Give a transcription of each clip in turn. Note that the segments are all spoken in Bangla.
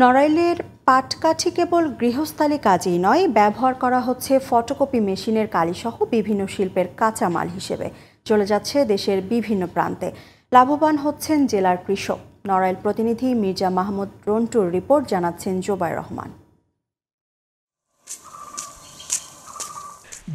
নড়াইলের পাটকাঠি কেবল গৃহস্থালী কাজেই নয়, ব্যবহার করা হচ্ছে ফটোকপি মেশিনের কালিসহ বিভিন্ন শিল্পের কাঁচামাল হিসেবে। চলে যাচ্ছে দেশের বিভিন্ন প্রান্তে। লাভবান হচ্ছেন জেলার কৃষক। নড়াইল প্রতিনিধি মির্জা মাহমুদ রন্টুর রিপোর্ট, জানাচ্ছেন জোবায়ের রহমান।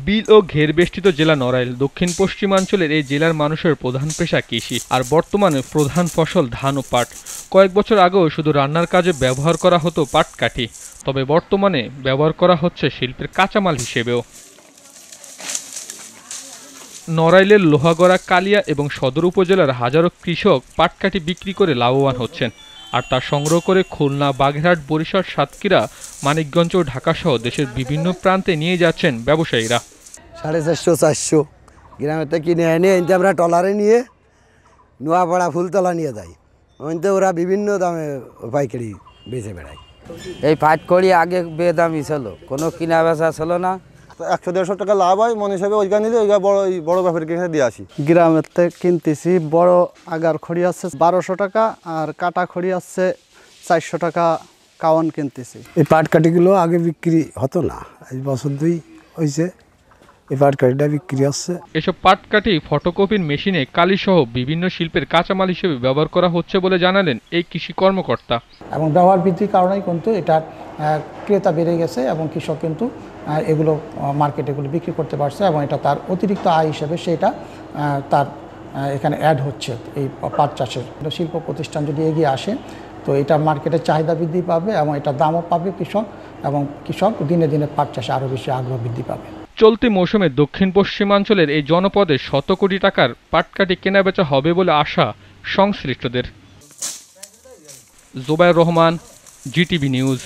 বিল ও ঘেরবেষ্টিত জেলা নড়াইল। দক্ষিণ পশ্চিমাঞ্চলের এই জেলার মানুষের প্রধান পেশা কৃষি, আর বর্তমানে প্রধান ফসল ধান ও পাট। কয়েক বছর আগেও শুধু রান্নার কাজে ব্যবহার করা হতো পাটকাঠি, তবে বর্তমানে ব্যবহার করা হচ্ছে শিল্পের কাঁচামাল হিসেবেও। নড়াইলের লোহাগড়া, কালিয়া এবং সদর উপজেলার হাজারো কৃষক পাটকাঠি বিক্রি করে লাভবান হচ্ছেন, আর তা সংগ্রহ করে খুলনা, বাগেরহাট, বরিশাল, সাতক্ষীরা, মানিকগঞ্জ ও ঢাকাসহ দেশের বিভিন্ন প্রান্তে নিয়ে যাচ্ছেন ব্যবসায়ীরা। 450-400 গ্রামেতে কিনে এনে আমরা টলারে নিয়ে নোয়াপাড়া ফুলতলা নিয়ে যাই। ওরা বিভিন্ন দামে পাইকারি বেচে বেড়ায়। এই পাটকড়ি আগে বেদামি ছিল, কোনো কিনা বেচা ছিল না। 100-150 টাকা লাভ হয় মনে হিসাবে। ওইখান নিলে ওইটা বড় ব্যাপারীকে দিয়ে আসি। গ্রামের থেকে কিনতেছি। বড় আগার খড়ি আছে 1200 টাকা, আর কাটা খড়ি আছে 400 টাকা কাওয়ান কিনতেছি। এই পাটকাঠিগুলো আগে বিক্রি হতো না, এই বছর 2 হয়েছে এই পাটকাঠিটা বিক্রি হচ্ছে। এসব পাটকাঠি ফটোকপির মেশিনে কালিসহ বিভিন্ন শিল্পের কাঁচামাল হিসেবে ব্যবহার করা হচ্ছে বলে জানালেন এই কৃষি কর্মকর্তা। এবং ব্যবহার বৃদ্ধির কারণেই কিন্তু এটার ক্রেতা বেড়ে গেছে এবং কৃষক কিন্তু এগুলো মার্কেটে এগুলো বিক্রি করতে পারছে, এবং এটা তার অতিরিক্ত আয় হিসেবে সেটা তার এখানে অ্যাড হচ্ছে। এই পাট চাষের শিল্প প্রতিষ্ঠান যদি এগিয়ে আসে, তো এটা মার্কেটের চাহিদা বৃদ্ধি পাবে এবং এটা দামও পাবে কৃষক, এবং কৃষক দিনে দিনে পাট চাষে আরও বেশি আগ্রহ বৃদ্ধি পাবে। চলতি মৌসুমে দক্ষিণ পশ্চিমাঞ্চলের এই জনপদে শত কোটি টাকার পাটকাঠি কেনাবেচা হবে বলে আশা সংশ্লিষ্টদের। Zobayer Rahman, GTV news.